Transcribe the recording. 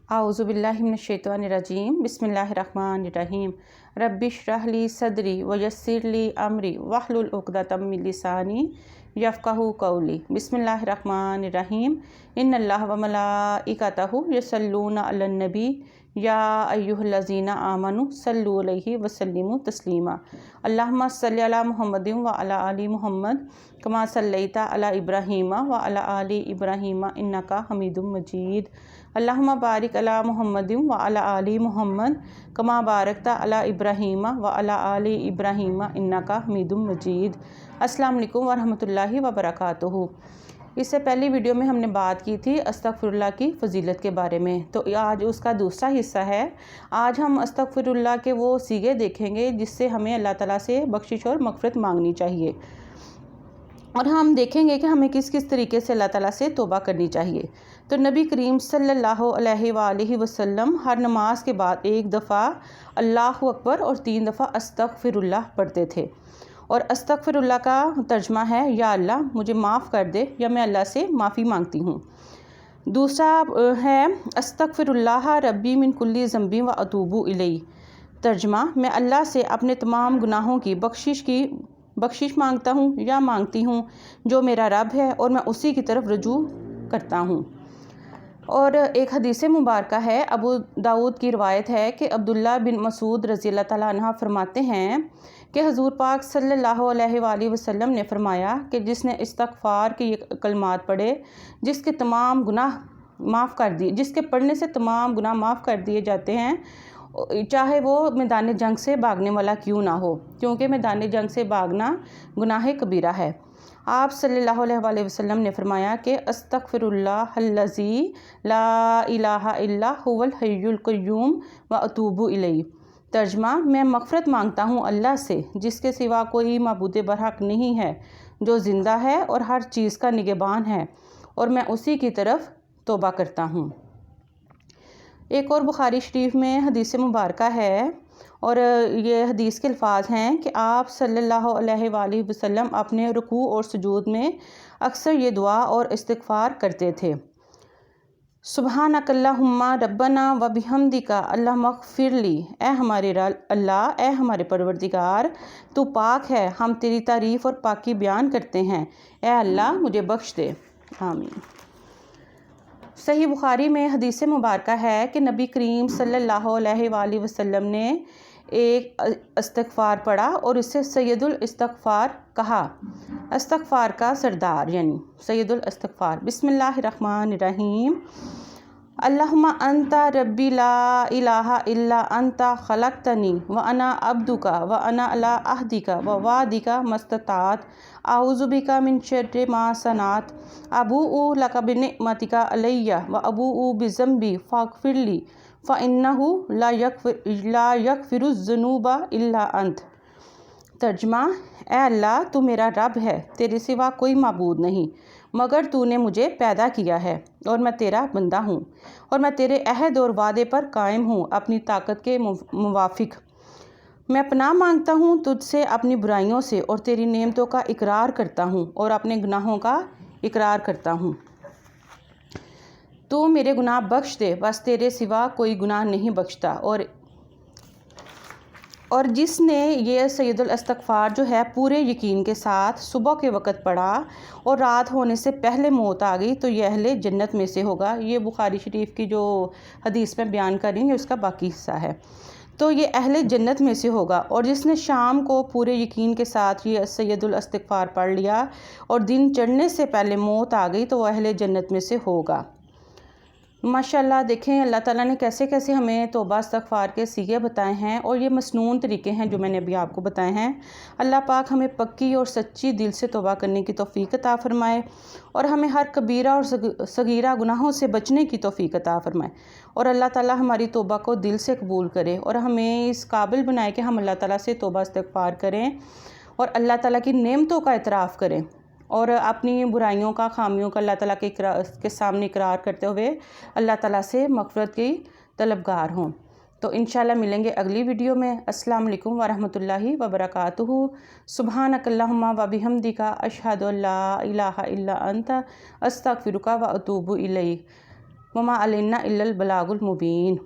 आऊज़ु बिल्लाहि मिनश्शैतानिर्रजीम बिस्मिल्लाहिर्रहमानिर्रहीम रब्बिश्रह ली सदरी वयस्सिर ली अमरी वहलुल उक़दतम मिन लिसानी यफ़क़हू क़ौली। बिस्मिल्लाहिर्रहमानिर्रहीम इन्नल्लाह व मलाइकतहु यसल्लूना अलन नबी या अय्युहल्लज़ीना आमनु सल्लु अलैहि व सल्लिमु तस्लीमा। अल्लाहुम्मा सल्लि अला मुहम्मदिन व अला आलि मुहम्मद कमा सल्लैता अला इब्राहीमा व अला आलि इब्राहीमा इन्नका हमीदुम मजीद। अल्लाहुम्मा बारिक अला मुहम्मदिन व अला आलि मुहम्मद कमा बारकता अला इब्राहीमा व अला आलि इब्राहीमा इन्नका हमीदुम मजीद। अस्सलाम वालेकुम व रहमतुल्लाहि व बरकातुहू। इससे पहली वीडियो में हमने बात की थी अस्तगफिरुल्लाह की फ़जीलत के बारे में, तो आज उसका दूसरा हिस्सा है। आज हम अस्तगफिरुल्लाह के वो सीगे देखेंगे जिससे हमें अल्लाह ताला से बख्शिश और मग़फ़िरत मांगनी चाहिए, और हम देखेंगे कि हमें किस किस तरीके से अल्लाह ताला से तौबा करनी चाहिए। तो नबी करीम सल्लल्लाहु अलैहि वसल्लम हर नमाज के बाद एक दफ़ा अल्लाहु अकबर और 3 दफ़ा अस्तगफिरुल्लाह पढ़ते थे। और अस्तगफिरुल्लाह का तर्जमा है या अल्लाह मुझे माफ़ कर दे, या मैं अल्लाह से माफ़ी मांगती हूँ। दूसरा है अस्तगफिरुल्लाह रब्बी मिन कुल्ली ज़ंबी व अतूबु इलैहि। तर्जमा मैं अल्लाह से अपने तमाम गुनाहों की बख्शिश मांगता हूँ या मांगती हूँ जो मेरा रब है, और मैं उसी की तरफ रुजू करता हूँ। और एक हदीस मुबारक है, अबू दाऊद की रवायत है कि अब्दुल्ला बिन मसूद रज़ी अल्लाह तआला अन्हा फरमाते हैं कि हुज़ूर पाक सल्लल्लाहु अलैहि वसल्लम ने फरमाया कि जिसने इस्तग़फ़ार के ये कलमात पढ़े जिसके तमाम गुनाह माफ़ कर दिए, जिसके पढ़ने से तमाम गुनाह माफ़ कर दिए जाते हैं, चाहे वो मैदान जंग से भागने वाला क्यों ना हो, क्योंकि मैदान जंग से भागना गुनाह कबीरा है। आप सल्लल्लाहु अलैहि वसल्लम ने फरमाया कि अस्तगफिरुल्लाहल्लज़ी ला इलाहा इल्ला हुवल हय्युल क़य्यूम व अतूबु इलैहि। तर्जमा मैं मग़फ़िरत मांगता हूँ अल्लाह से जिसके सिवा कोई माबूद बरहक नहीं है, जो ज़िंदा है और हर चीज़ का निगहबान है, और मैं उसी की तरफ तौबा करता हूँ। एक और बुखारी शरीफ में हदीस मुबारक है, और ये हदीस के अल्फाज हैं कि आप सल्लल्लाहु अलैहि वसल्लम अपने रुकू और सुजूद में अक्सर ये दुआ और इस्तिग़फ़ार करते थे। सुब्हानकल्लाहुम्मा रब्बना व बिहम्दिका अल्लाहुम्मग़फ़िरली। ए हमारे अल्लाह, ए हमारे परवरदिगार, तू पाक है, हम तेरी तारीफ़ और पाकी बयान करते हैं, ए अल्लाह मुझे बख्श दे, आमीन। सही बुखारी में हदीस मुबारक है कि नबी करीम सल्लल्लाहु अलैहि वसल्लम ने एक इस्तग़फ़ार पढ़ा और इससे सैयदुल इस्तग़फ़ार कहा। इस्तग़फ़ार का सरदार यानी सैयदुल इस्तग़फ़ार। बिस्मिल्लाहिर्रहमानिर्रहीम। अल्लाहुम्मा अंता रब्बी ला इलाहा इल्ला अंता खलक़तनी व अना अब्दुका व अना अला अहदिका व वादिका मस्ततात आऊज़ु बिका मिन शर्रि मा सनात अबूउ लका बिनिअमतिका अलैया व अबूउ बिज़ंबी फ़ग़फ़िरली फ़इन्नहु ला यग़फ़िरुज़्ज़ुनूबा इल्ला अंत। तर्जमा ए अल्लाह, तू मेरा रब है, तेरे सिवा कोई माबूद नहीं मगर तूने मुझे पैदा किया है, और मैं तेरा बंदा हूँ, और मैं तेरे अहद और वादे पर कायम हूँ अपनी ताकत के मुवाफ़िक। मैं पनाह मांगता हूँ तुझसे अपनी बुराइयों से, और तेरी नेमतों का इकरार करता हूँ और अपने गुनाहों का इकरार करता हूँ। तू मेरे गुनाह बख्श दे, बस तेरे सिवा कोई गुनाह नहीं बख्शता। और जिसने ये सैयदुल इस्तग़फ़ार जो है पूरे यकीन के साथ सुबह के वक़्त पढ़ा और रात होने से पहले मौत आ गई, तो ये अहले जन्नत में से होगा। ये बुखारी शरीफ की जो हदीस में बयान कर रही है उसका बाकी हिस्सा है, तो ये अहले जन्नत में से होगा। और जिसने शाम को पूरे यकीन के साथ ये सैयदुल इस्तग़फ़ार पढ़ लिया और दिन चढ़ने से पहले मौत आ गई, तो वह अहले जन्नत में से होगा। माशाल्लाह, देखें अल्लाह ताला ने कैसे कैसे हमें तौबा इस्तग़फ़ार के सीगे बताए हैं, और ये मसनून तरीके हैं जो मैंने अभी आपको बताए हैं। अल्लाह पाक हमें पक्की और सच्ची दिल से तौबा करने की तौफ़ीक़ अता फ़रमाए, और हमें हर कबीरा और सगीरा गुनाहों से बचने की तौफ़ीक़ अता फ़रमाए, और अल्लाह ताला हमारी तौबा को दिल से कबूल करे, और हमें इस काबिल बनाए कि हम अल्लाह ताला से तौबा इस्तग़फ़ार करें और अल्लाह ताला की नेमतों का इतराफ़ करें, और अपनी बुराइयों का, खामियों का अल्लाह ताला के सामने इकरार करते हुए अल्लाह ताला से मग़फ़िरत की तलबगार हों। तो इंशाल्लाह मिलेंगे अगली वीडियो में। अस्सलाम वालेकुम व रहमतुल्लाहि व बरकातुहू। सुब्हानकल्लाहुम्मा व बिहम्दिका अशहदु अल्ला इलाहा इल्ला अंता अस्तग़फ़िरुका व अतूबु इलैक। وما علینا الا البلاغ المبین۔